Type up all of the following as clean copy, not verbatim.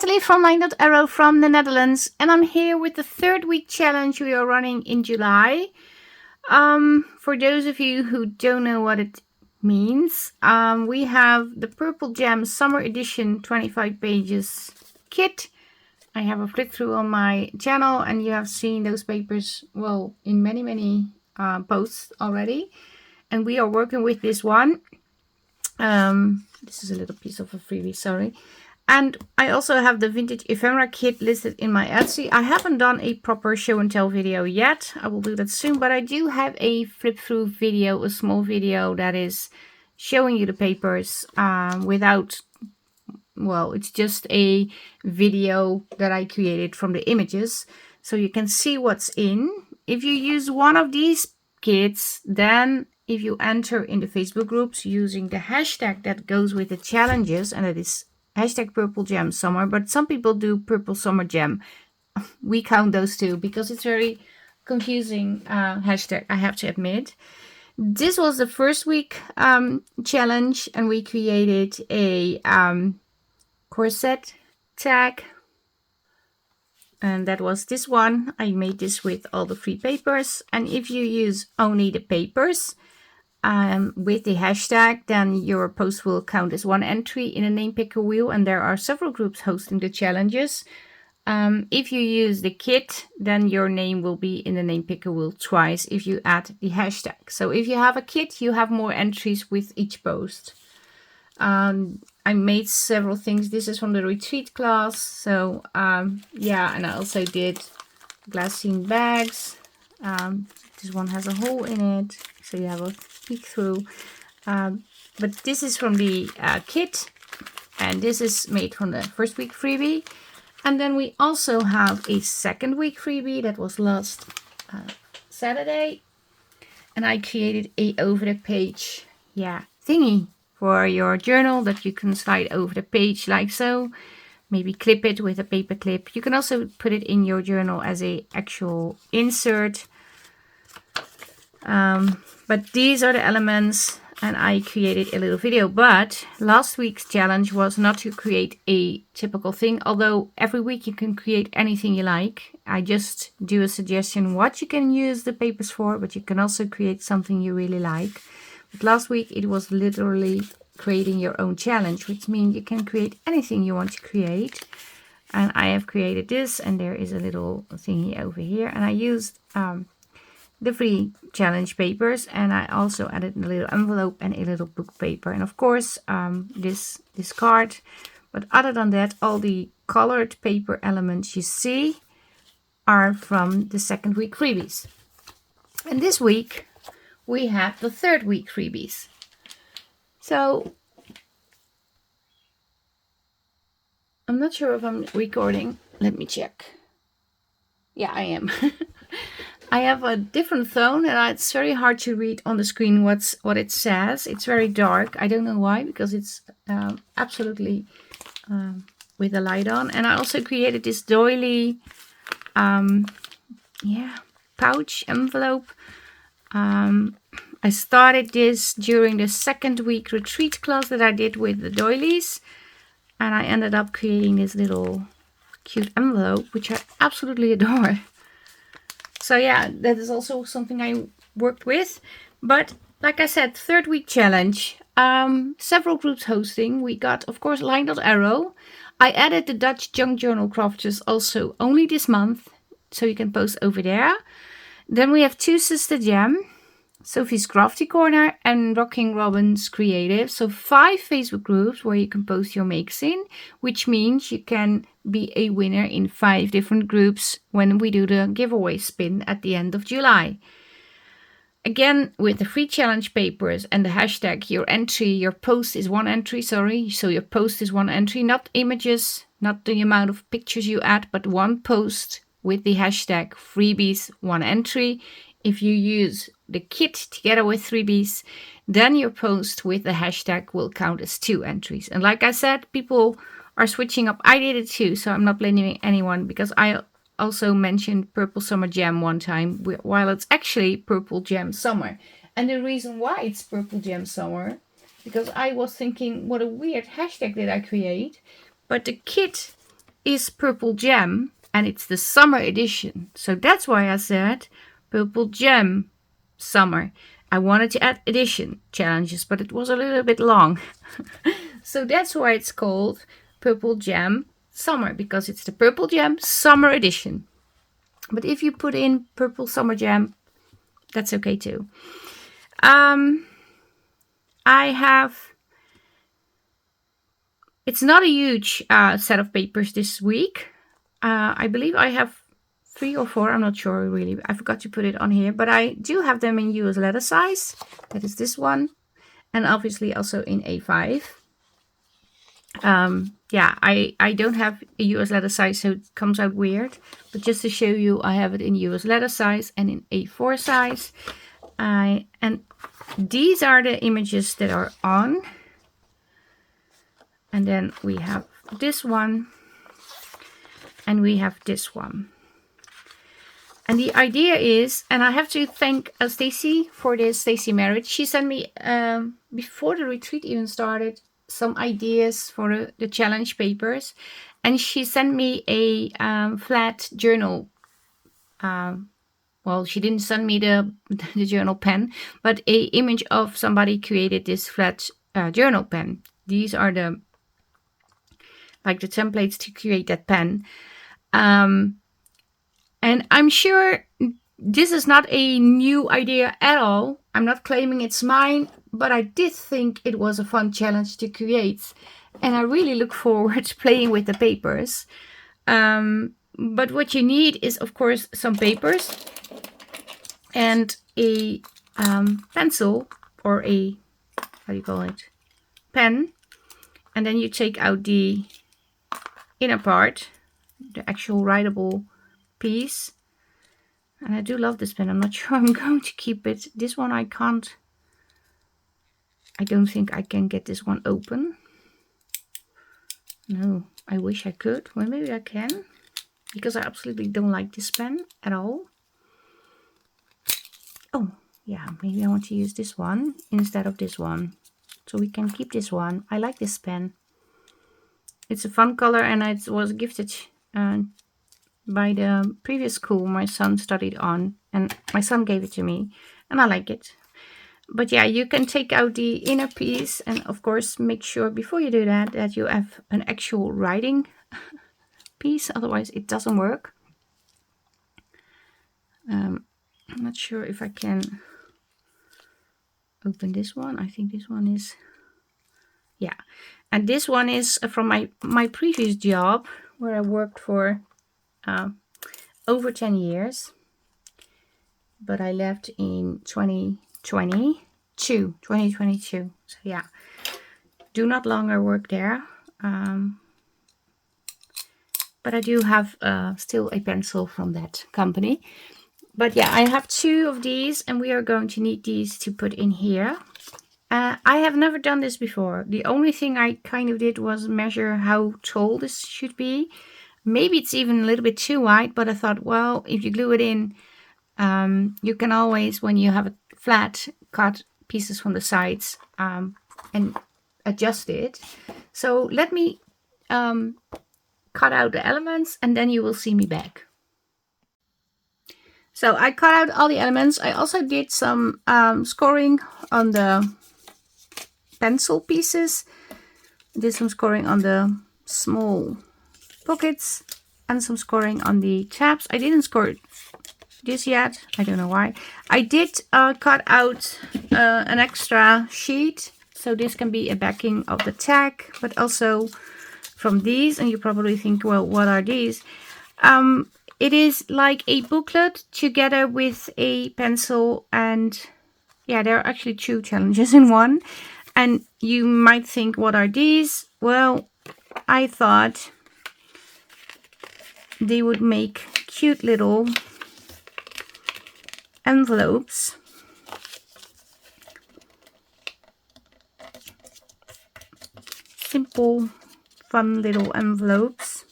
Nathalie from LineDotArrow from the Netherlands, and I'm here with the 3rd week challenge we are running in July. For those of you who don't know what it means, we have the Purple Gem Summer Edition 25 pages kit. I have a flick through on my channel, and you have seen those papers, well, in many posts already. And we are working with this one. This is a little piece of a freebie, sorry. And I also have the vintage ephemera kit listed in my Etsy. I haven't done a proper show and tell video yet. I will do that soon, but I do have a flip through video, a small video that is showing you the papers without, well, it's just a video that I created from the images. So you can see what's in. If you use one of these kits, then if you enter in the Facebook groups using the hashtag that goes with the challenges, and that is hashtag Purple Gem Summer, but some people do Purple Summer Gem. We count those two because it's very confusing hashtag, I have to admit. This was the 1st week challenge, and we created a corset tag, and that was this one. I made this with all the free papers, and if you use only the papers with the hashtag, then your post will count as one entry in a name picker wheel, and there are several groups hosting the challenges. If you use the kit, then your name will be in the name picker wheel twice if you add the hashtag. So if you have a kit, you have more entries with each post. I made several things. This is from the retreat class, so yeah, and I also did glassine bags. This one has a hole in it, so you have a peek through. But this is from the kit, and this is made from the 1st week freebie. And then we also have a 2nd week freebie that was last Saturday, and I created a over the page thingy for your journal that you can slide over the page like so. Maybe clip it with a paper clip. You can also put it in your journal as a actual insert. But these are the elements, and I created a little video. But last week's challenge was not to create a typical thing, although every week you can create anything you like. I just do a suggestion what you can use the papers for, but you can also create something you really like. But last week it was literally creating your own challenge, which means you can create anything you want to create. And I have created this, and there is a little thingy over here, and I used the free challenge papers, and I also added a little envelope and a little book paper, and of course this card. But other than that, all the colored paper elements you see are from the 2nd week freebies. And this week we have the 3rd week freebies. So I'm not sure if I'm recording. Let me check. Yeah, I am. I have a different phone, and it's very hard to read on the screen what it says. It's very dark. I don't know why, because it's absolutely with the light on. And I also created this doily pouch envelope. I started this during the 2nd week retreat class that I did with the doilies, and I ended up creating this little cute envelope, which I absolutely adore. So yeah, that is also something I worked with. But like I said, 3rd week challenge, several groups hosting. We got, of course, LineDotArrow. I added the Dutch Junk Journal Crafters also only this month, so you can post over there. Then we have 2 Sister Gem, Sophie's Crafty Corner, and Rocking Robin's Creative. So 5 Facebook groups where you can post your makes in, which means you can be a winner in 5 different groups when we do the giveaway spin at the end of July. Again, with the free challenge papers and the hashtag, your post is one entry, sorry. So your post is one entry, not images, not the amount of pictures you add, but one post with the hashtag freebies, one entry. If you use the kit together with freebies, then your post with the hashtag will count as 2 entries. And like I said, people are switching up. I did it too, so I'm not blaming anyone, because I also mentioned Purple Summer Gem one time, while it's actually Purple Gem Summer. And the reason why it's Purple Gem Summer, because I was thinking, what a weird hashtag did I create. But the kit is Purple Jam, and it's the summer edition. So that's why I said Purple Jam Summer. I wanted to add edition challenges, but it was a little bit long. So that's why it's called Purple Jam Summer, because it's the Purple Jam Summer Edition. But if you put in Purple Summer Jam, that's okay too. It's not a huge set of papers this week. I believe I have 3 or 4, I'm not sure really. I forgot to put it on here, but I do have them in US letter size. That is this one. And obviously also in A5. Yeah, I don't have a US letter size, so it comes out weird. But just to show you, I have it in US letter size and in A4 size. And these are the images that are on. And then we have this one. And we have this one. And the idea is, and I have to thank Stacy for this, Stacy Merritt. She sent me, before the retreat even started, some ideas for the challenge papers. And she sent me a flat journal. Well, she didn't send me the journal pen, but a image of somebody created this flat journal pen. These are the templates to create that pen. And I'm sure this is not a new idea at all. I'm not claiming it's mine, but I did think it was a fun challenge to create. And I really look forward to playing with the papers. But what you need is, of course, some papers and a pencil, or a, how do you call it, pen. And then you take out the inner part, the actual writable piece. And I do love this pen. I'm not sure I'm going to keep it. This one I can't. I don't think I can get this one open. No, I wish I could. Well, maybe I can, because I absolutely don't like this pen at all. Oh, yeah, maybe I want to use this one instead of this one. So we can keep this one. I like this pen. It's a fun color, and it was gifted by the previous school my son studied on, and my son gave it to me, and I like it. But yeah, you can take out the inner piece, and of course make sure before you do that that you have an actual writing piece, otherwise it doesn't work. I'm not sure if I can open this one. I think this one is, yeah, and this one is from my previous job where I worked for over 10 years, but I left in 2022. So yeah, do not longer work there. But I do have still a pencil from that company. But yeah, I have 2 of these, and we are going to need these to put in here. I have never done this before. The only thing I kind of did was measure how tall this should be. Maybe it's even a little bit too wide, but I thought, well, if you glue it in, you can always, when you have it flat, cut pieces from the sides and adjust it. So let me cut out the elements, and then you will see me back. So I cut out all the elements. I also did some scoring on the pencil pieces. Did some scoring on the small pockets and some scoring on the tabs. I didn't score this yet. I don't know why. I did cut out an extra sheet, so this can be a backing of the tag, but also from these. And you probably think, well, what are these? It is like a booklet together with a pencil, and yeah, there are actually 2 challenges in one. And you might think, what are these? Well, I thought they would make cute little envelopes. Simple, fun little envelopes.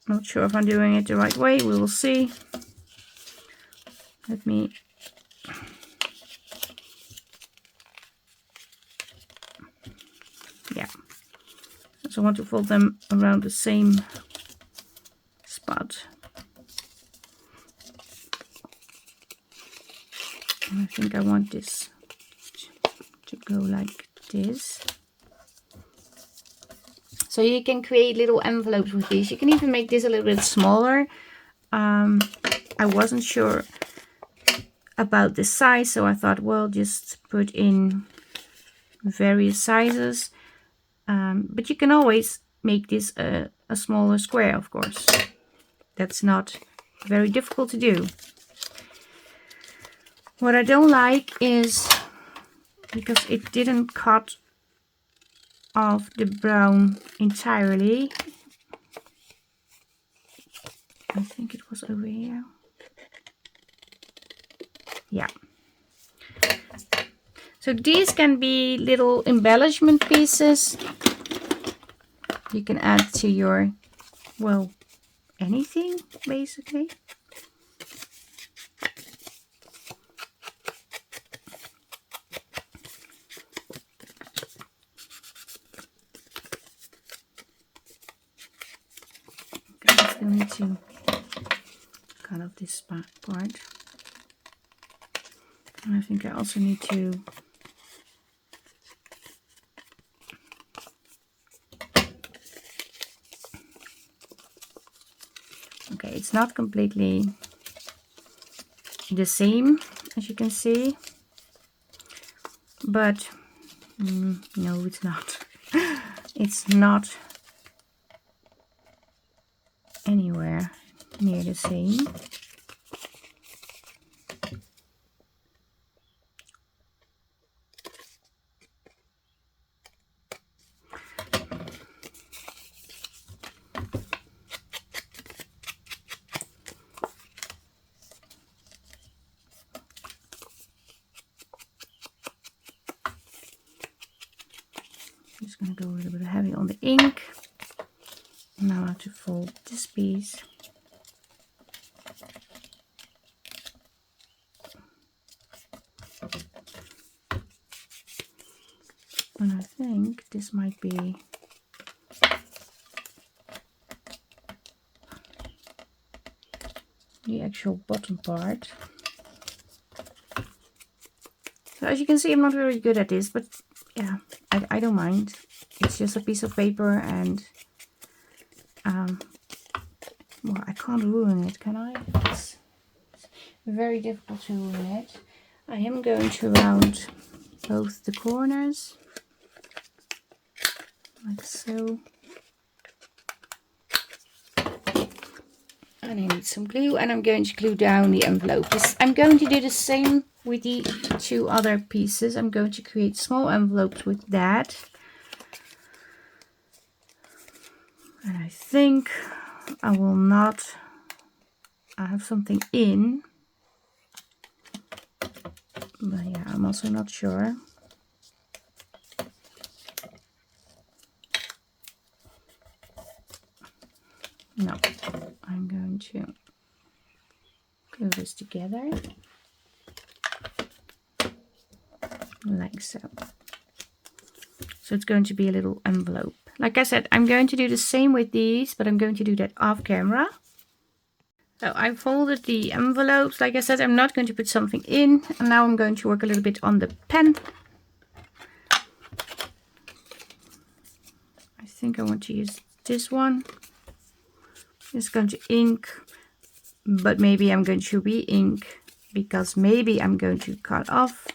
Not sure if I'm doing it the right way. We will see. Let me So I want to fold them around the same spot. And I think I want this to go like this. So you can create little envelopes with these. You can even make this a little bit smaller. I wasn't sure about the size, so I thought, well, just put in various sizes. But you can always make this a smaller square, of course. That's not very difficult to do. What I don't like is, because it didn't cut off the brown entirely. I think it was over here. Yeah. So these can be little embellishment pieces. You can add to your, well, anything basically. Okay, I still need to cut off this part. And I think I also need to it's not completely the same, as you can see, but no, it's not. It's not anywhere near the same. Just going to go a little bit heavy on the ink. Now I have to fold this piece. And I think this might be the actual bottom part. So as you can see, I'm not very good at this, but yeah, I don't mind. It's just a piece of paper, and well, I can't ruin it, can I? It's very difficult to ruin it. I am going to round both the corners like so. And I need some glue, and I'm going to glue down the envelope. I'm going to do the same with the two other pieces. I'm going to create small envelopes with that. And I think I will not have something in. But yeah, I'm also not sure. No, I'm going to glue this together like so. So it's going to be a little envelope. Like I said, I'm going to do the same with these, but I'm going to do that off camera. So I folded the envelopes. Like I said, I'm not going to put something in. And now I'm going to work a little bit on the pen. I think I want to use this one. Just going to ink, but maybe I'm going to re-ink, because maybe I'm going to cut off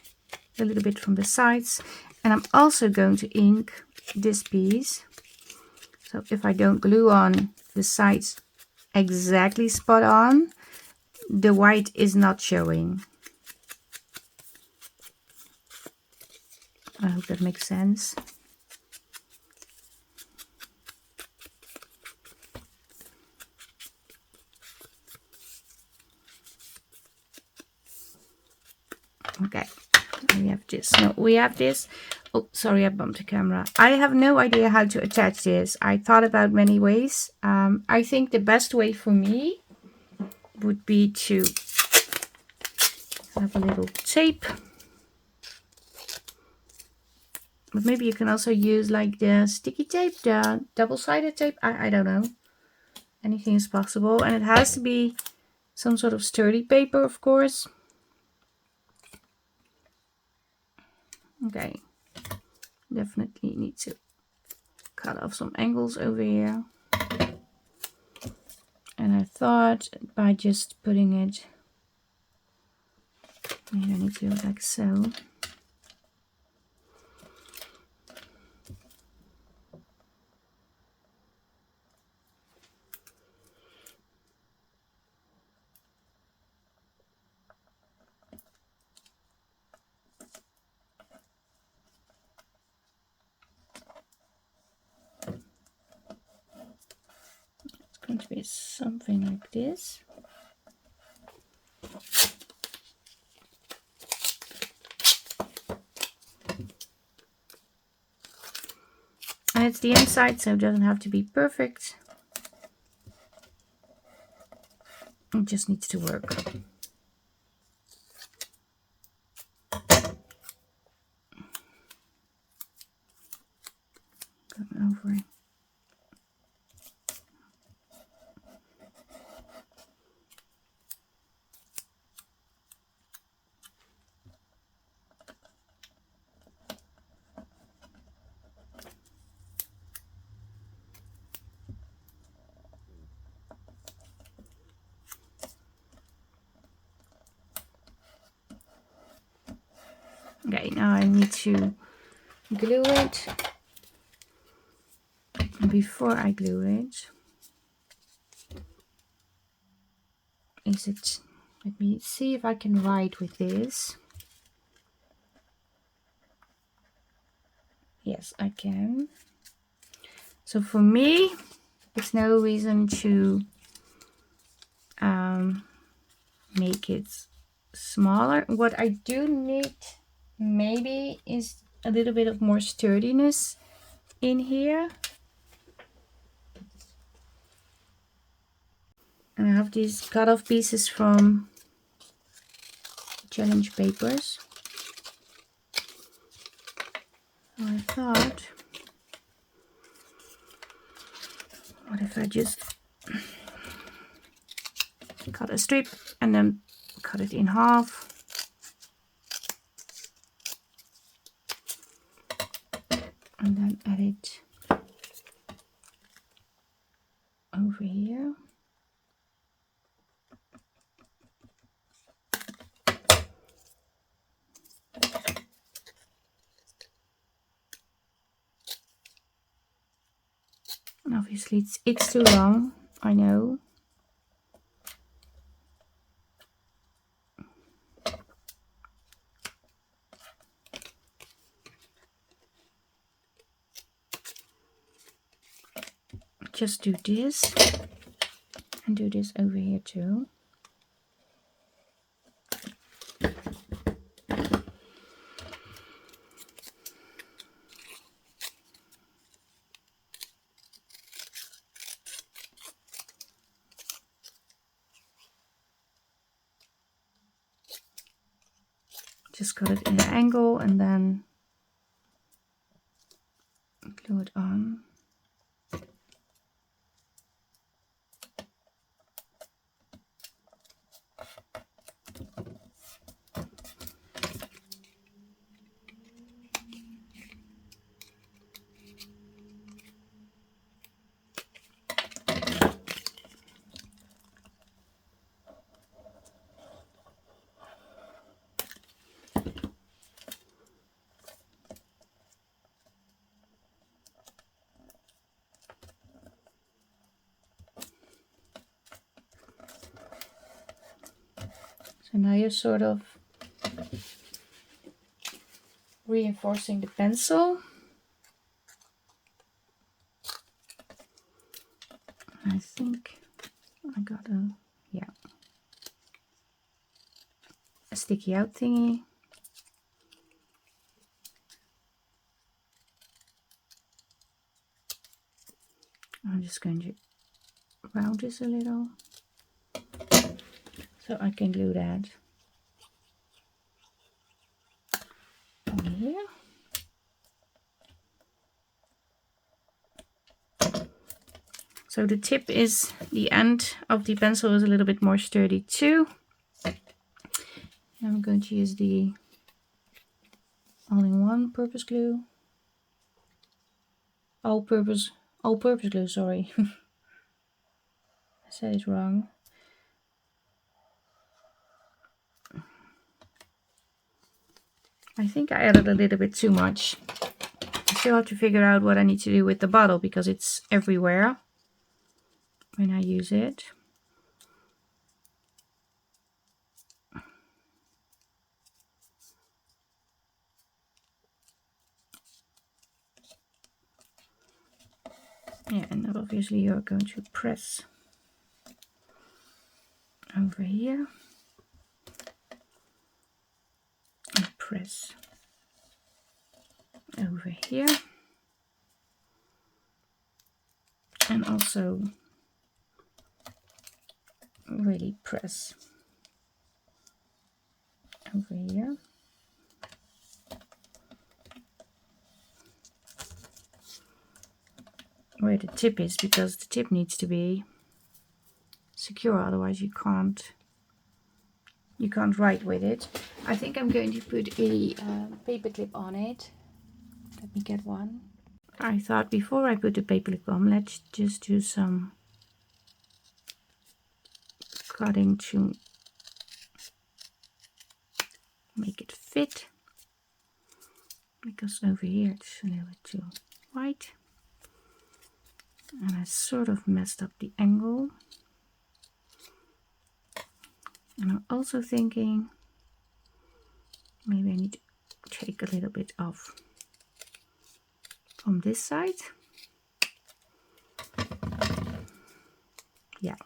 a little bit from the sides. And I'm also going to ink this piece. So if I don't glue on the sides exactly spot on, the white is not showing. I hope that makes sense. Okay, we have this. No, we have this. Oh, sorry, I bumped the camera. I have no idea how to attach this. I thought about many ways. I think the best way for me would be to have a little tape But maybe you can also use like the sticky tape, the double-sided tape. I don't know. Anything is possible. And it has to be some sort of sturdy paper, of course. Okay. Definitely need to cut off some angles over here. And I thought by just putting it, maybe I need to do it like so. It's going to be something like this. And it's the inside, so it doesn't have to be perfect. It just needs to work. Come over. Okay, now I need to glue it. And before I glue it, let me see if I can write with this. Yes, I can. So for me, there's no reason to make it smaller. What I do need maybe is a little bit of more sturdiness in here. And I have these cut off pieces from challenge papers. So I thought, what if I just cut a strip and then cut it in half. And then add it over here. And obviously it's too long, I know. Just do this and do this over here too. Just cut it in an angle and then glue it on. So now you're sort of reinforcing the pencil. I think I got a sticky out thingy. I'm just going to round this a little so I can glue that on here. So the tip is, the end of the pencil is a little bit more sturdy too. I'm going to use the all-in-one purpose glue. All-purpose glue, sorry. I said it wrong. I think I added a little bit too much. I still have to figure out what I need to do with the bottle because it's everywhere when I use it. Yeah, and obviously you're going to press over here and press over here, and also really press over here. Where the tip is, because the tip needs to be secure, otherwise you can't write with it. I think I'm going to put a paper clip on it. Let me get one. I thought before I put the paper clip on, let's just do some cutting to make it fit, because over here it's a little bit too wide. And I sort of messed up the angle. And I'm also thinking maybe I need to take a little bit off from this side. Yeah.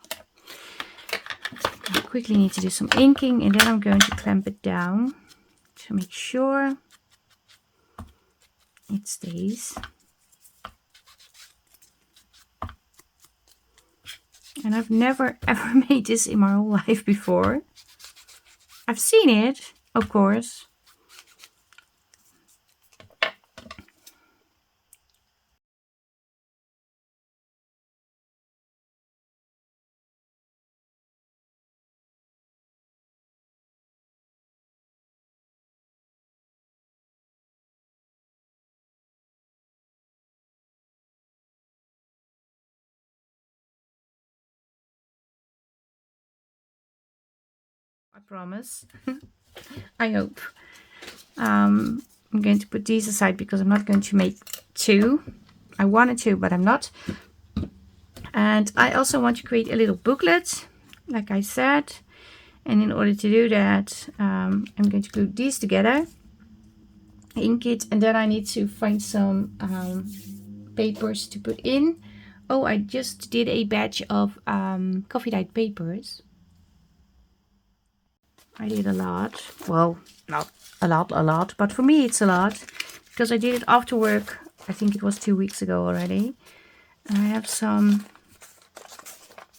I quickly need to do some inking, and then I'm going to clamp it down to make sure it stays. And I've never ever made this in my whole life before. I've seen it, of course. I promise. I hope. I'm going to put these aside because I'm not going to make two. I wanted to, but I'm not. And I also want to create a little booklet, like I said. And in order to do that, I'm going to glue these together, ink it, and then I need to find some papers to put in. Oh, I just did a batch of coffee dyed papers. I did a lot. Well, not a lot, but for me it's a lot because I did it after work. I think it was 2 weeks ago already. And I have some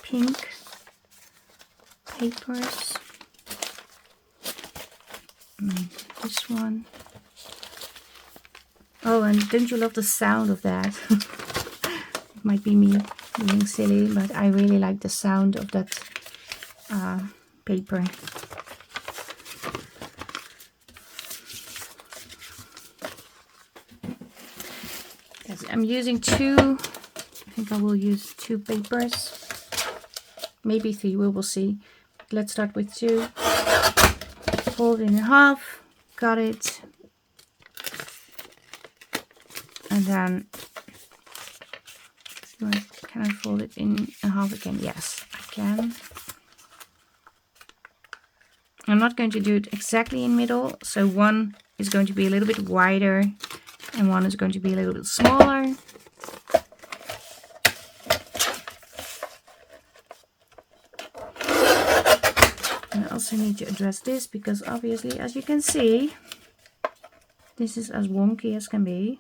pink papers. This one. Oh, and don't you love the sound of that? It might be me being silly, but I really like the sound of that paper. Yes, I'm using two. I think I will use 2 papers. Maybe 3, we will see. Let's start with 2. Fold it in half. Got it. And then, can I fold it in half again? Yes, I can. I'm not going to do it exactly in middle. So one is going to be a little bit wider and one is going to be a little bit smaller. And I also need to address this because obviously, as you can see, this is as wonky as can be.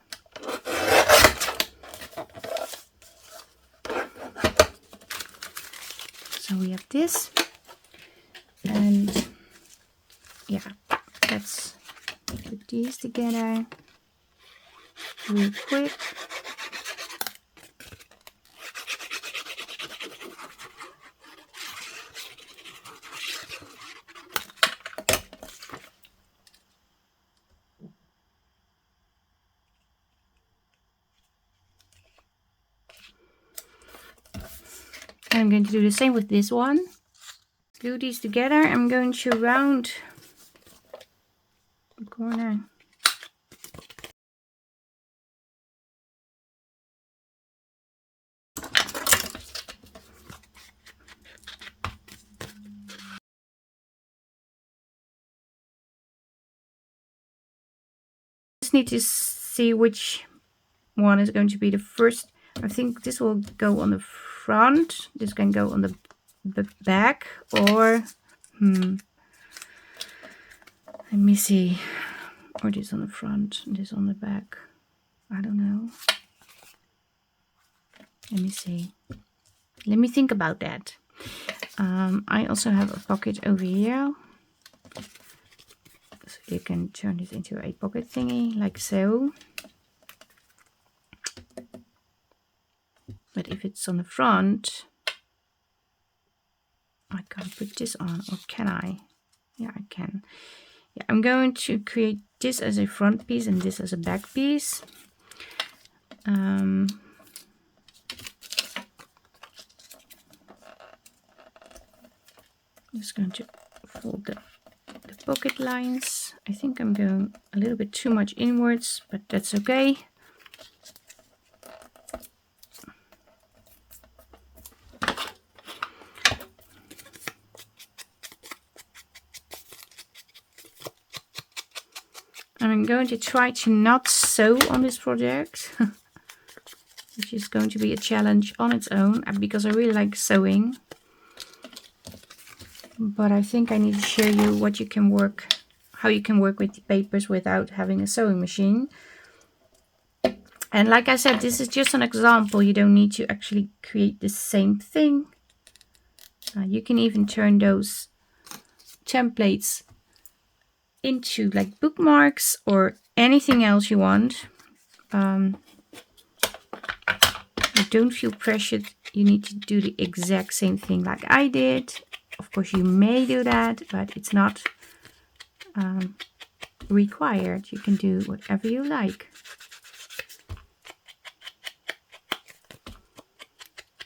So we have this, and yeah, let's put these together real quick. I'm going to do the same with this one. Glue these together. I'm going to round the corner. Just need to see which one is going to be the first. I think this will go on the front. This can go on the back, or let me see. Or this on the front, this on the back. I don't know. Let me see. Let me think about that. I also have a pocket over here. So you can turn this into a pocket thingy, like so. But if it's on the front, I can't put this on, or can I? Yeah, I can. Yeah, I'm going to create this as a front piece and this as a back piece. Just going to fold the pocket lines. I think I'm going a little bit too much inwards, but that's okay. I'm going to try to not sew on this project, which is going to be a challenge on its own because I really like sewing. But I think I need to show you what you can work, how you can work with the papers without having a sewing machine. And like I said, this is just an example. You don't need to actually create the same thing. You can even turn those templates into like bookmarks or anything else you want. Don't feel pressured. You need to do the exact same thing like I did. Of course, you may do that, but it's not required. You can do whatever you like.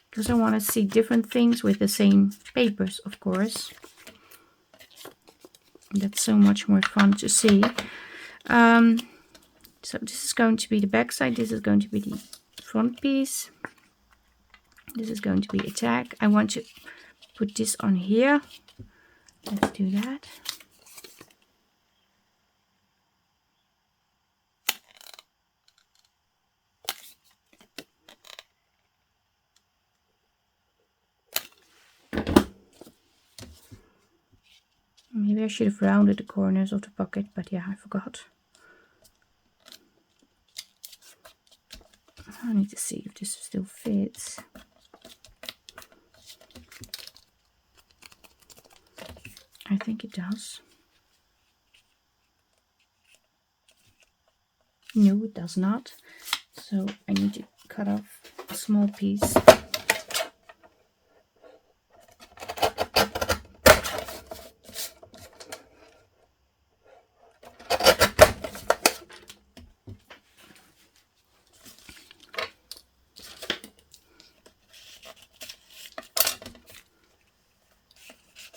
Because I want to see different things with the same papers, of course. That's so much more fun to see. So this is going to be the back side. This is going to be the front piece. This is going to be a tag. I want to put this on here. Let's do that. Maybe I should have rounded the corners of the pocket, but yeah, I forgot. I need to see if this still fits. I think it does. No, it does not. So I need to cut off a small piece.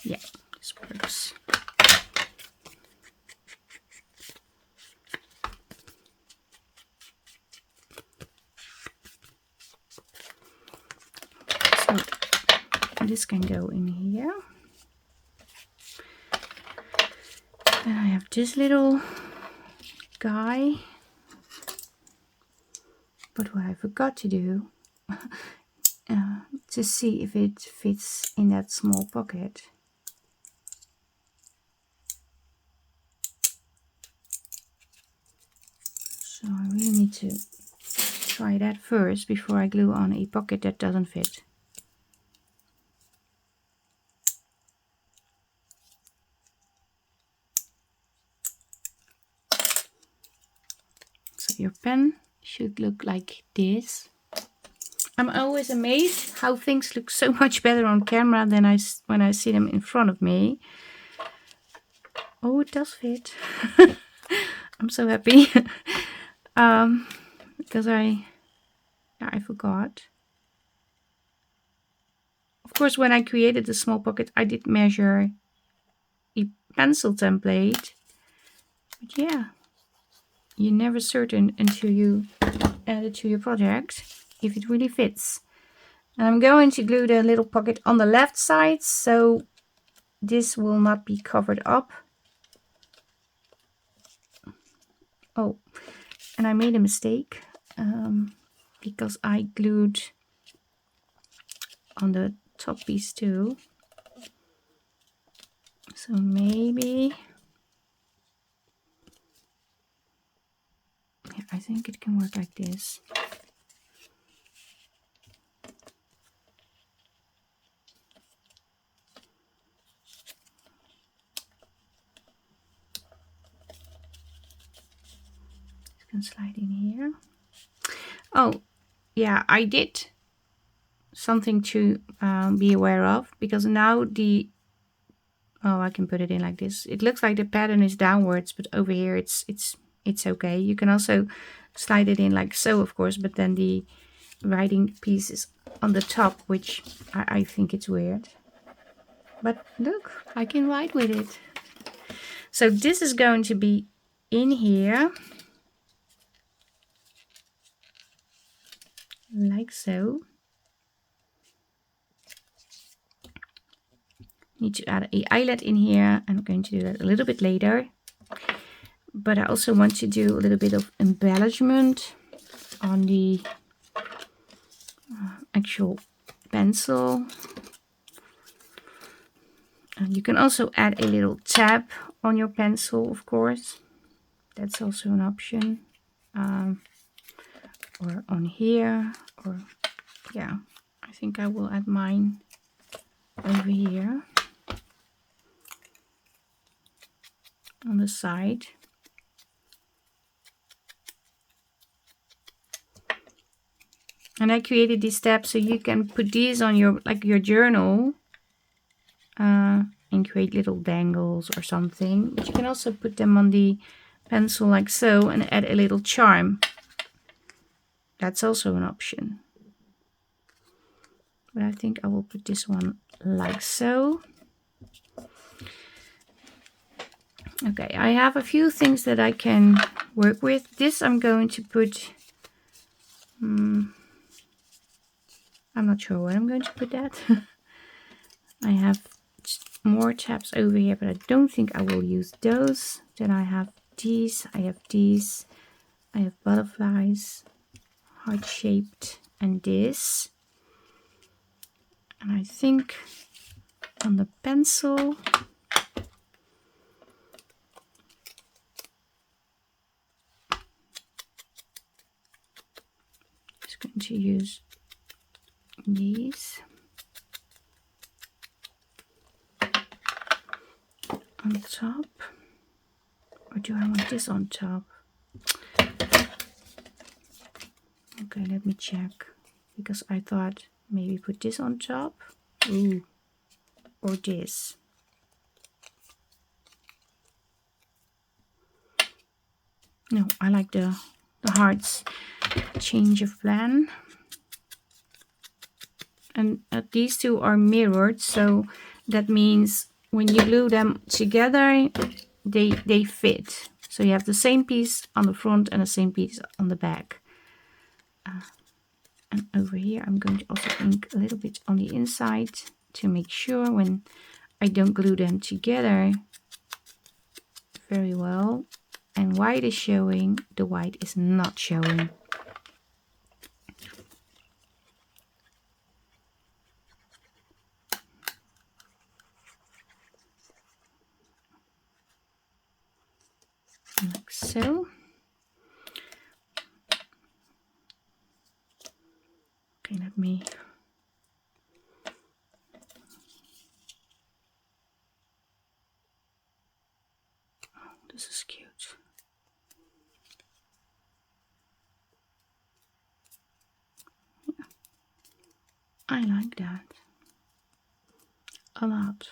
Yeah, this works. So this can go in here. Then I have this little guy. But what I forgot to do, to see if it fits in that small pocket. So I really need to try that first before I glue on a pocket that doesn't fit. So your pen should look like this. I'm always amazed how things look so much better on camera than when I see them in front of me. Oh, it does fit. I'm so happy. Because I forgot. Of course, when I created the small pocket, I did measure a pencil template. But yeah, you're never certain until you add it to your project if it really fits. And I'm going to glue the little pocket on the left side, so this will not be covered up. Oh, and I made a mistake because I glued on the top piece too. So maybe, yeah, I think it can work like this. It can slide in here. Oh, yeah, I did something to be aware of, because now oh, I can put it in like this. It looks like the pattern is downwards, but over here it's okay. You can also slide it in like so, of course, but then the writing piece is on the top, which I think it's weird. But look, I can write with it. So this is going to be in here, like so. Need to add an eyelet in here. I'm going to do that a little bit later. But I also want to do a little bit of embellishment on the actual pencil. And you can also add a little tab on your pencil, of course. That's also an option. Or on here, or yeah, I think I will add mine over here on the side. And I created these tabs so you can put these on your your journal and create little dangles or something. But you can also put them on the pencil like so and add a little charm. That's also an option. But I think I will put this one like so. Okay, I have a few things that I can work with. This I'm going to put, I'm not sure where I'm going to put that. I have more tabs over here, but I don't think I will use those. Then I have these, I have these, I have butterflies, heart-shaped, and this. And I think on the pencil, just going to use these on top. Or do I want this on top? Okay, let me check, because I thought maybe put this on top. Ooh, or this. No, I like the hearts change of plan. And these two are mirrored, so that means when you glue them together, they fit. So you have the same piece on the front and the same piece on the back. And over here I'm going to also ink a little bit on the inside to make sure when I don't glue them together very well. And white is showing, the white is not showing. Like so. Okay, let me this is cute. Yeah. I like that a lot.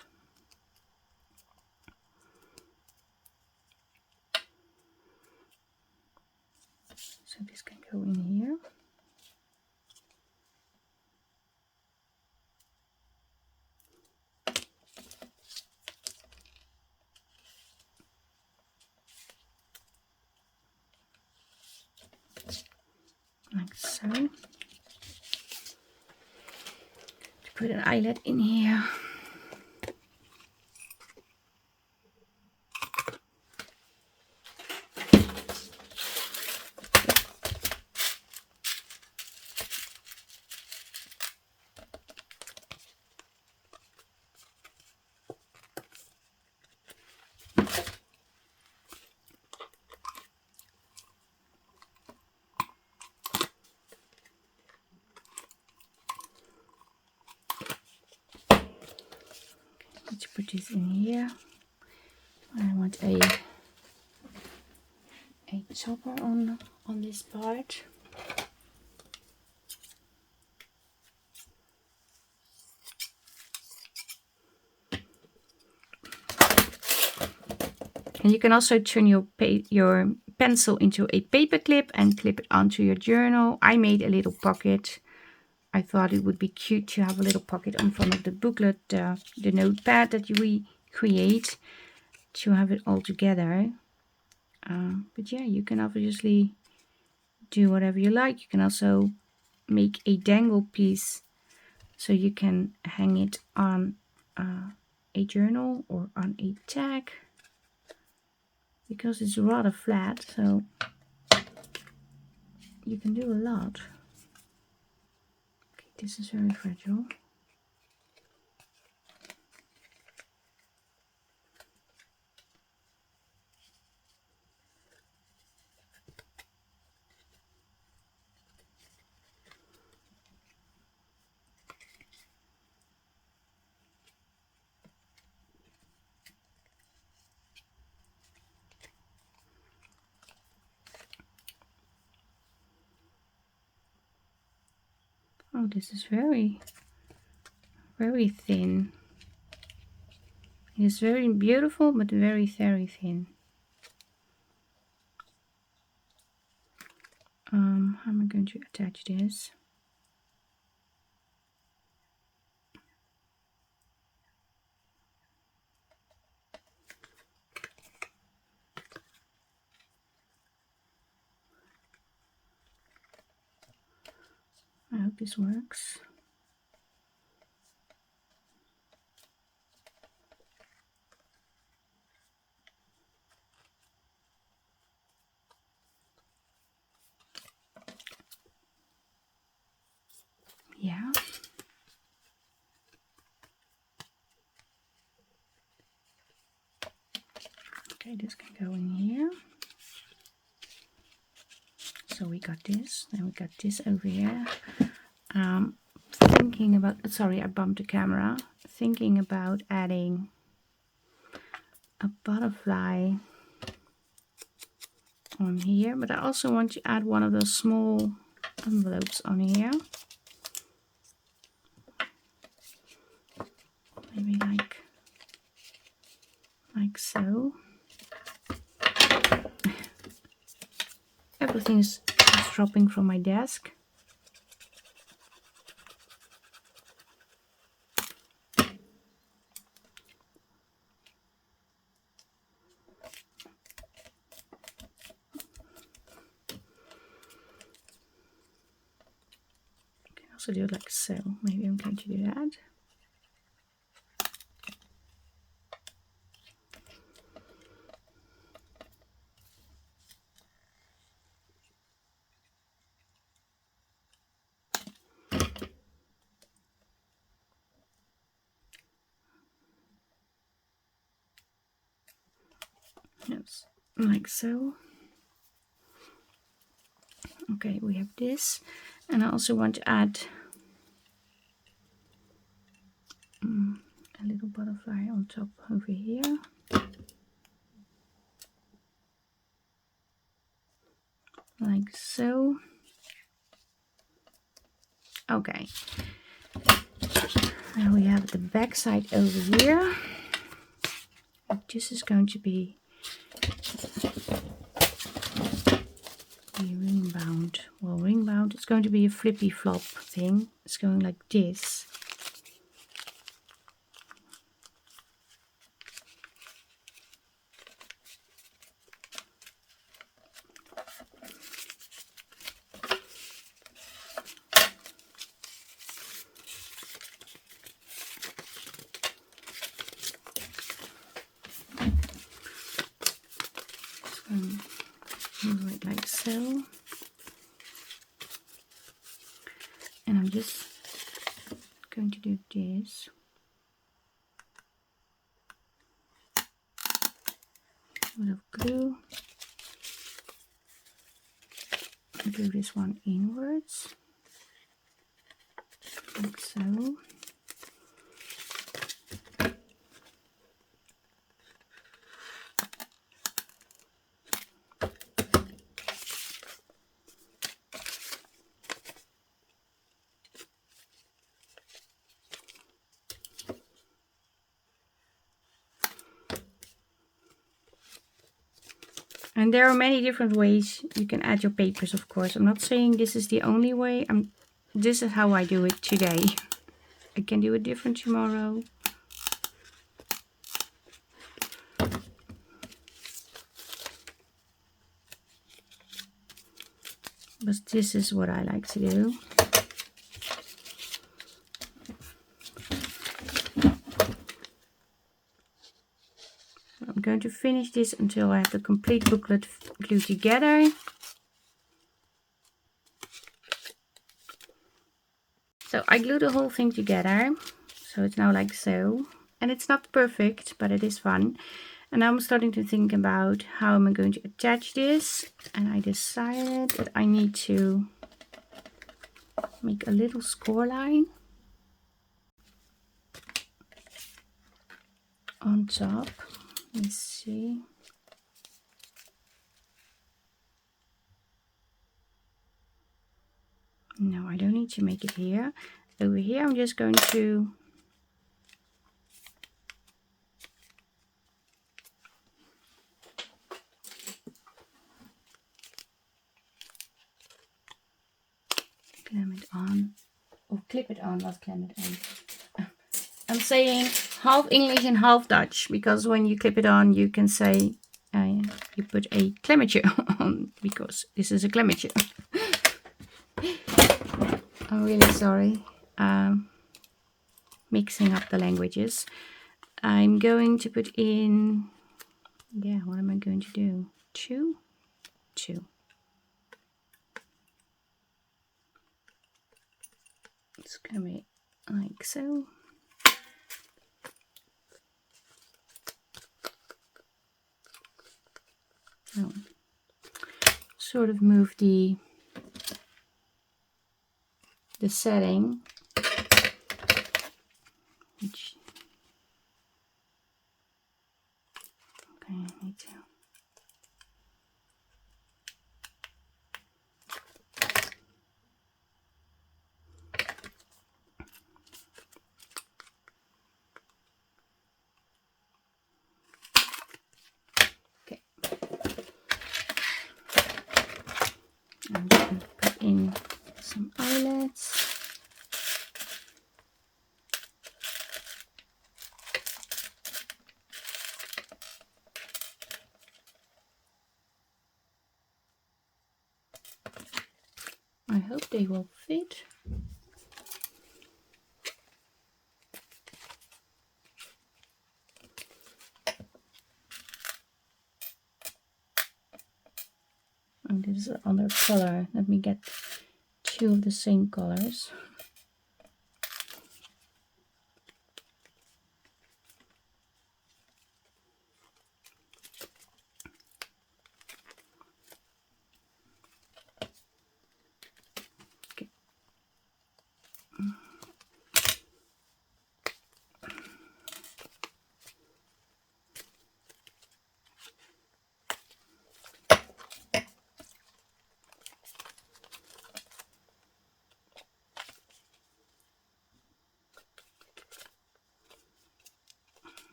So this can go in here. go. To put an eyelet in here. Let's put this in here. I want a topper on this part. And you can also turn your pencil into a paper clip and clip it onto your journal. I made a little pocket. I thought it would be cute to have a little pocket on front of the booklet, the notepad that we create, to have it all together. But yeah, you can obviously do whatever you like. You can also make a dangle piece so you can hang it on a journal or on a tag, because it's rather flat, so you can do a lot. Okay, this is very fragile. Oh, this is very, very thin. It's very beautiful, but very, very thin. How am I going to attach this? I hope this works. Yeah. Okay, this can go in here. So we got this, then we got this over here. Thinking about, sorry, I bumped the camera. Thinking about adding a butterfly on here, but I also want to add one of those small envelopes on here. Maybe like so. Everything is dropping from my desk. Also do it like so. Maybe I'm going to do that. Yes, like so. Okay, we have this, and I also want to add a little butterfly on top over here. Like so. Okay. Now we have the back side over here. This is going to be ring bound. Well, ring bound, it's going to be a flippy flop thing. It's going like this. so. And I'm just going to do this. A bit of glue. Glue this one inwards, like so. And there are many different ways you can add your papers, of course. I'm not saying this is the only way. This is how I do it today. I can do it different tomorrow. But this is what I like to do. I'm going to finish this until I have the complete booklet glued together. So I glue the whole thing together. So it's now like so. And it's not perfect, but it is fun. And now I'm starting to think about how am I going to attach this. And I decided that I need to make a little score line on top. Let's see. No, I don't need to make it here. Over here I'm just going to clamp it on, or clip it on, not clamp it on. I'm saying half English and half Dutch, because when you clip it on you can say you put a clemetje on, because this is a clemetje. I'm really sorry. Mixing up the languages. I'm going to put in, yeah, what am I going to do? Two. It's going to be like so. Oh. Sort of move the setting, which, okay, I need to. Okay. I'm going to put in some eyelets. I hope they will fit. And this is another color. Let me get two of the same colors.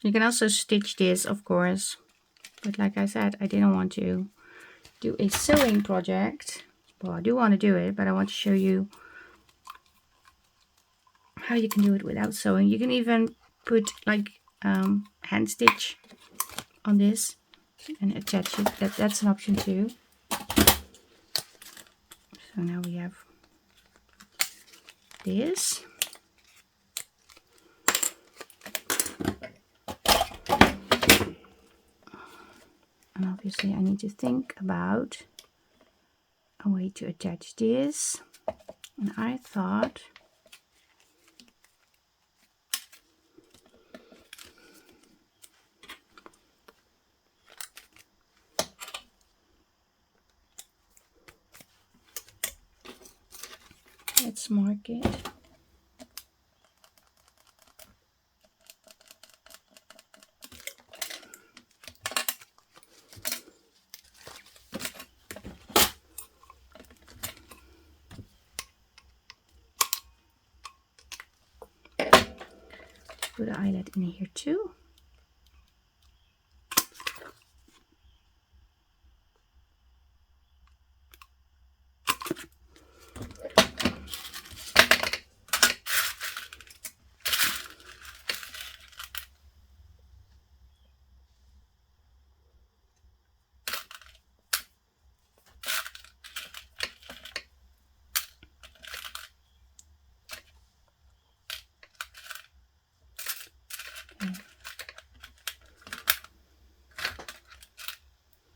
You can also stitch this, of course, but like I said, I didn't want to do a sewing project. Well, I do want to do it, but I want to show you how you can do it without sewing. You can even put like hand stitch on this and attach it. That's an option too. So now we have this. And obviously I need to think about a way to attach this, and I thought let's mark it. Put an eyelet in here too.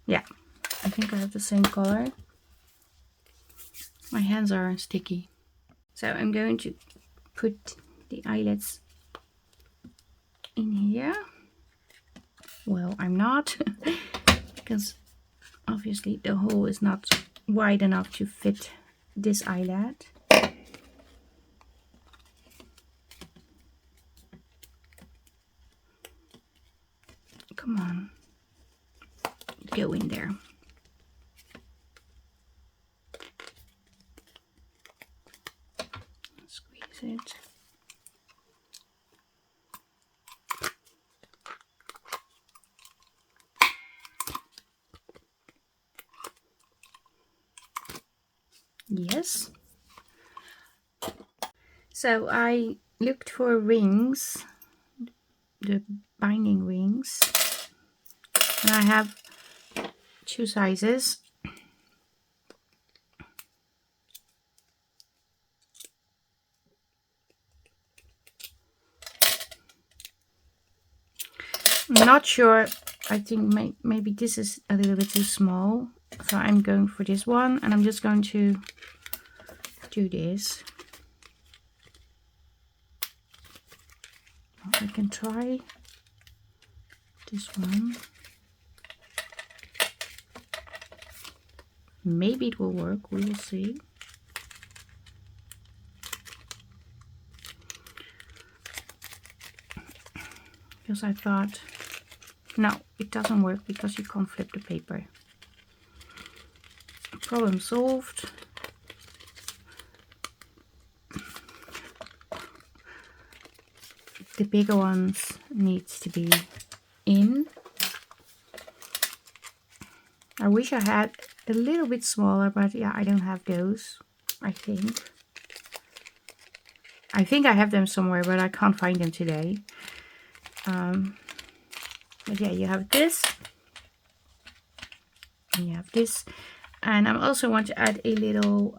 Yeah, I think I have the same color. My hands are sticky. So I'm going to put the eyelets in here. Well, I'm not, because obviously the hole is not wide enough to fit this eyelet. Come on, go in there. Squeeze it. Yes. So I looked for rings, the binding rings, and I have two sizes. I'm not sure. I think maybe this is a little bit too small, so I'm going for this one, and I'm just going to do this. I can try this one. Maybe it will work, we will see. Because I thought, no, it doesn't work because you can't flip the paper. Problem solved. The bigger ones needs to be in. I wish I had a little bit smaller, but yeah, I don't have those. I think I have them somewhere, but I can't find them today. But yeah, you have this, and you have this, and I also want to add a little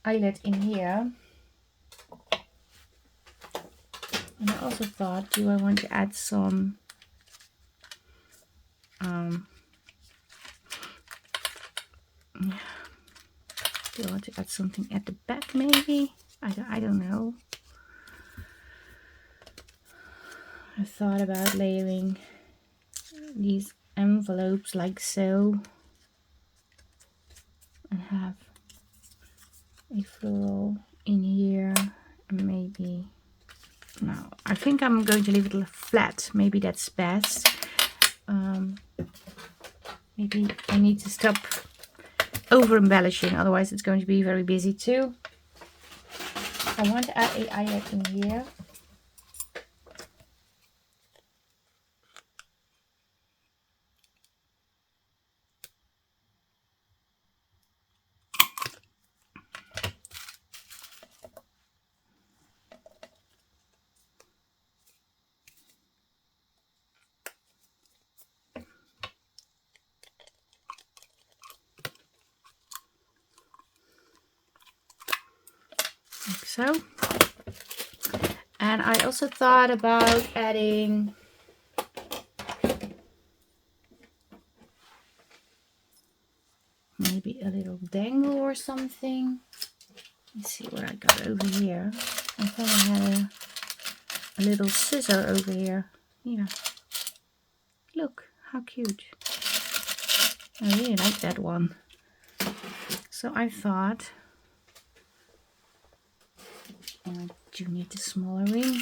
eyelet in here. And I also thought, do I want to add some do I want to add something at the back maybe? I don't know. I thought about layering these envelopes like so and have a floral in here, and maybe, no, I think I'm going to leave it flat. Maybe that's best. Maybe I need to stop over embellishing, otherwise it's going to be very busy too. I want to add a eyelet in here. Like so. And I also thought about adding maybe maybe a little dangle or something. Let's see what I got over here. I thought I had a little scissor over here. Yeah. Look, how cute. I really like that one. So I thought, I do need a smaller ring.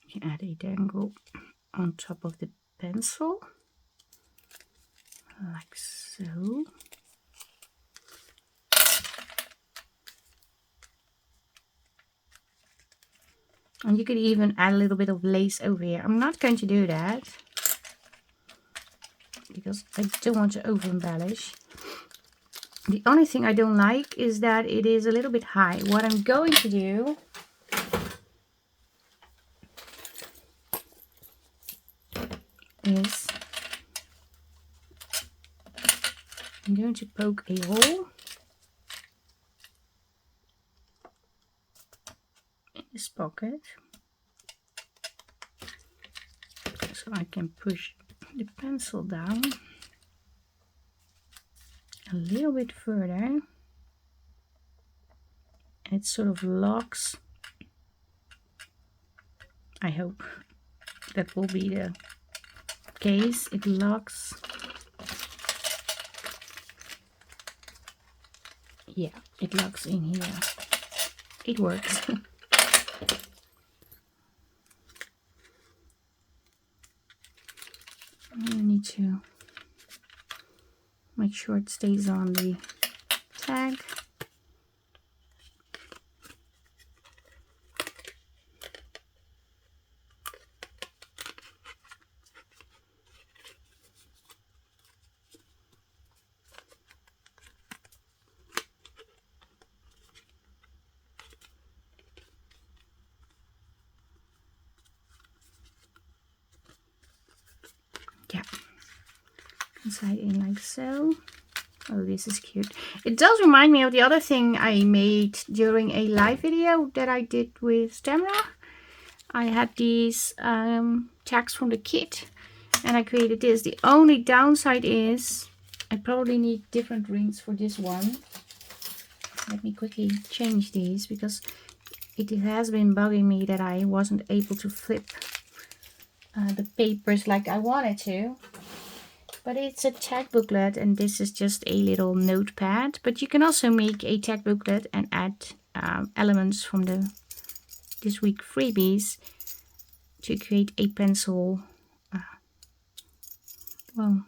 You add a dangle on top of the pencil, like so. And you could even add a little bit of lace over here. I'm not going to do that because I don't want to over embellish. The only thing I don't like is that it is a little bit high. What I'm going to do is I'm going to poke a hole in this pocket so I can push the pencil down a little bit further, and it sort of locks. I hope that will be the case. It locks. Yeah, it locks in here. It works. I need to make sure it stays on the tag. Yeah, inside in like so. Oh, this is cute. It does remind me of the other thing I made during a live video that I did with Tamara. I had these tags from the kit and I created this. The only downside is I probably need different rings for this one. Let me quickly change these because it has been bugging me that I wasn't able to flip the papers like I wanted to. But it's a tag booklet and this is just a little notepad. But you can also make a tag booklet and add elements from the this week freebies to create a pencil, well,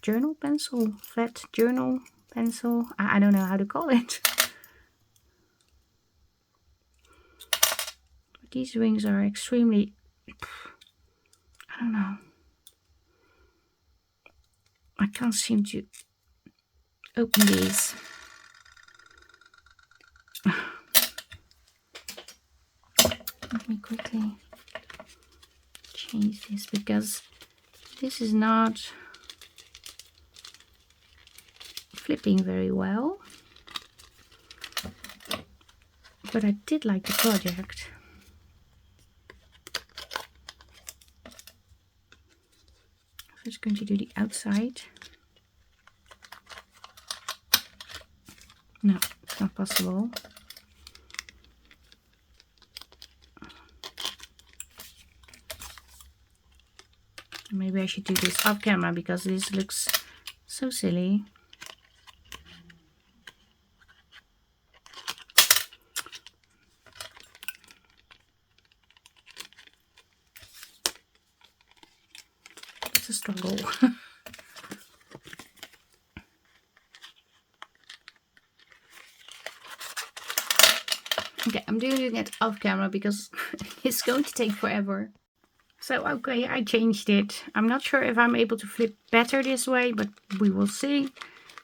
journal pencil, flat journal pencil. I don't know how to call it. But these rings are extremely, I don't know. I can't seem to open these. Let me quickly change this because this is not flipping very well. But I did like the project. I'm just going to do the outside. No, it's not possible. Maybe I should do this off camera because this looks so silly. It's a struggle. Okay, I'm doing it off camera because it's going to take forever. So, okay, I changed it. I'm not sure if I'm able to flip better this way, but we will see.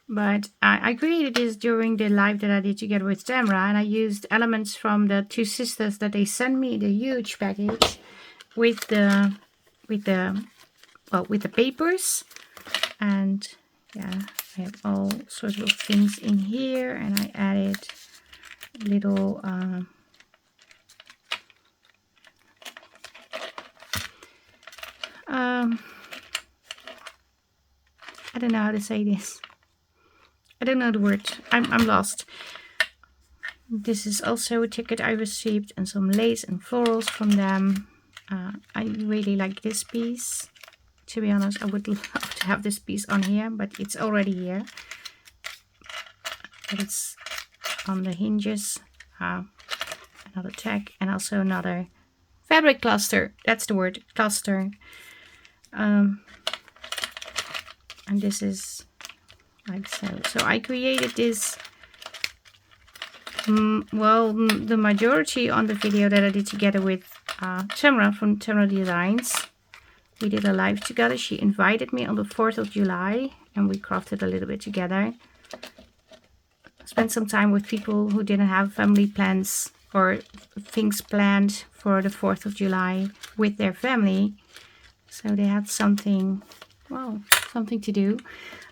But I created this during the live that I did together with Tamara, and I used elements from the two sisters that they sent me, the huge package with the papers. And yeah, I have all sorts of things in here, and I added little I don't know how to say this. I don't know the word. I'm lost. This is also a ticket I received, and some lace and florals from them. I really like this piece. To be honest, I would love to have this piece on here, but it's already here. But it's on the hinges. Another tag, and also another fabric cluster. That's the word, cluster. And this is like so. So I created this. Well, the majority on the video that I did together with Tamara from Tamara Designs. We did a live together. She invited me on the 4th of July, and we crafted a little bit together. Spent some time with people who didn't have family plans or things planned for the 4th of July with their family. So they had something, well, something to do.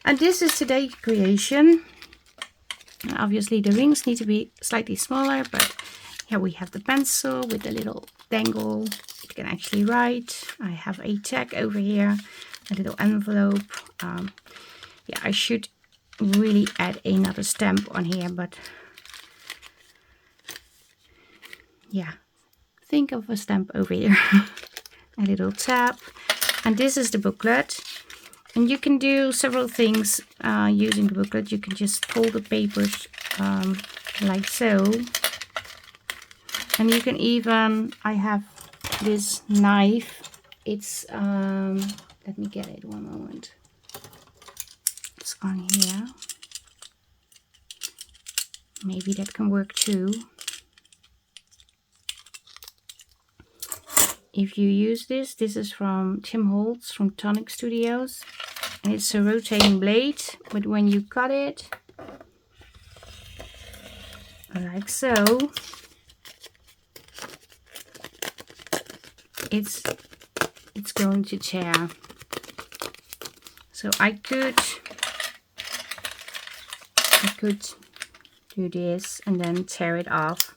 And this is today's creation. Obviously the rings need to be slightly smaller, but here we have the pencil with the little dangle. You can actually write. I have a tag over here, a little envelope. Yeah, I should really add another stamp on here, but yeah, think of a stamp over here. A little tab. And this is the booklet. And you can do several things using the booklet. You can just fold the papers like so. And you can even, I have this knife. It's, let me get it one moment. It's on here. Maybe that can work too. If you use this, this is from Tim Holtz from Tonic Studios. And it's a rotating blade, but when you cut it, like so, it's going to tear. So I could do this and then tear it off.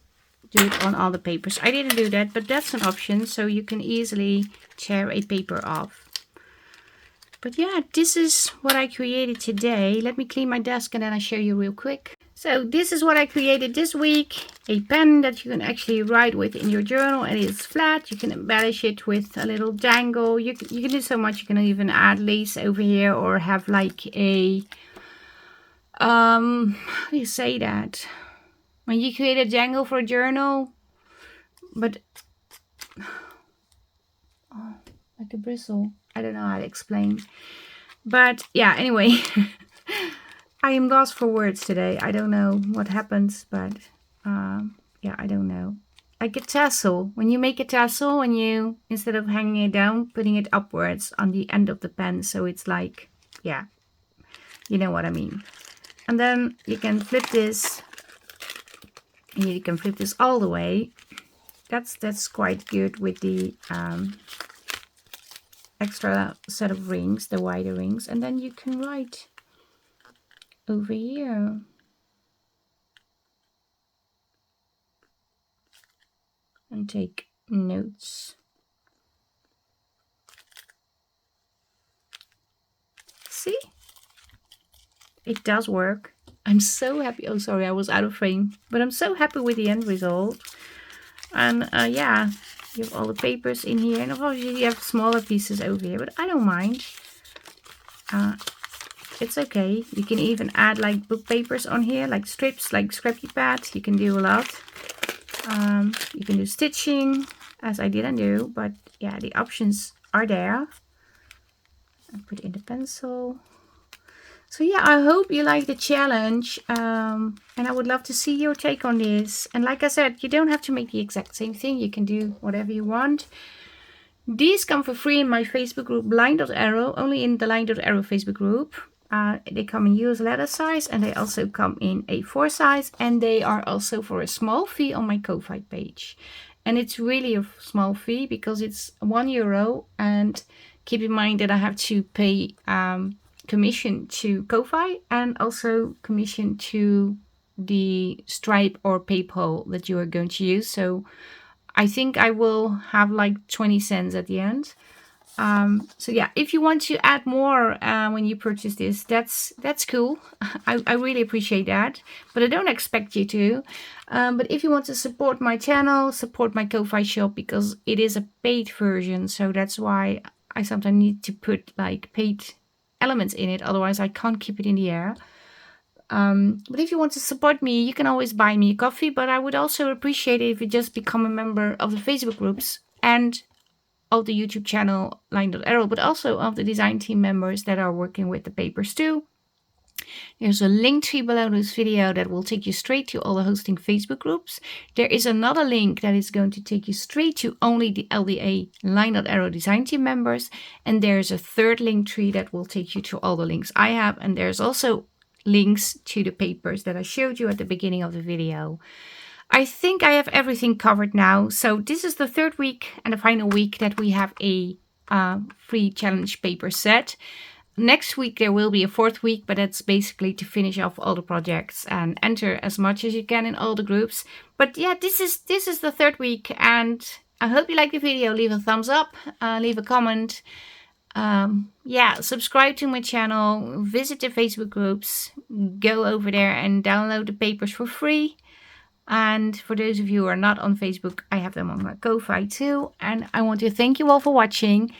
Do it on all the papers. I didn't do that, but that's an option, so you can easily tear a paper off. But yeah, this is what I created today. Let me clean my desk and then I'll show you real quick. So this is what I created this week. A pen that you can actually write with in your journal, and it's flat. You can embellish it with a little dangle. You can do so much. You can even add lace over here, or have like a how do you say that? When you create a dangle for a journal, but oh, like a bristle. I don't know how to explain. But yeah, anyway, I am lost for words today. I don't know what happens, but yeah, I don't know. Like a tassel. When you make a tassel, and you, instead of hanging it down, putting it upwards on the end of the pen. So it's like, yeah, you know what I mean. And then you can flip this. And you can flip this all the way. That's quite good with the extra set of rings, the wider rings. And then you can write over here. And take notes. See? It does work. I'm so happy. Oh, sorry, I was out of frame. But I'm so happy with the end result. And yeah, you have all the papers in here. And obviously you have smaller pieces over here, but I don't mind. It's okay. You can even add like book papers on here, like strips, like scrappy pads. You can do a lot. You can do stitching, as I didn't do. But yeah, the options are there. I put in the pencil. So yeah, I hope you like the challenge, and I would love to see your take on this. And like I said, you don't have to make the exact same thing. You can do whatever you want. These come for free in my Facebook group, LineDotArrow, only in the LineDotArrow Facebook group. They come in US letter size, and they also come in A4 size, and they are also for a small fee on my Ko-Fi page. And it's really a small fee because it's €1, and keep in mind that I have to pay commission to Ko-fi and also commission to the Stripe or PayPal that you are going to use. So I think I will have like 20 cents at the end. So yeah, if you want to add more when you purchase this, that's cool. I really appreciate that, but I don't expect you to. But if you want to support my channel, support my Ko-fi shop, because it is a paid version, so that's why I sometimes need to put like paid elements in it, otherwise I can't keep it in the air. But if you want to support me, you can always buy me a coffee, but I would also appreciate it if you just become a member of the Facebook groups and of the YouTube channel LineDotArrow, but also of the design team members that are working with the papers too. There's a link tree below this video that will take you straight to all the hosting Facebook groups. There is another link that is going to take you straight to only the LDA LineDotArrow design team members. And there's a third link tree that will take you to all the links I have. And there's also links to the papers that I showed you at the beginning of the video. I think I have everything covered now. So this is the third week and the final week that we have a free challenge paper set. Next week there will be a fourth week, but that's basically to finish off all the projects and enter as much as you can in all the groups. But yeah, this is the third week, and I hope you like the video. Leave a thumbs up, leave a comment. Yeah, subscribe to my channel, visit the Facebook groups, go over there and download the papers for free. And for those of you who are not on Facebook, I have them on my Ko-fi too. And I want to thank you all for watching.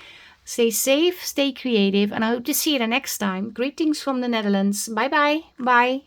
Stay safe, stay creative, and I hope to see you the next time. Greetings from the Netherlands. Bye bye. Bye.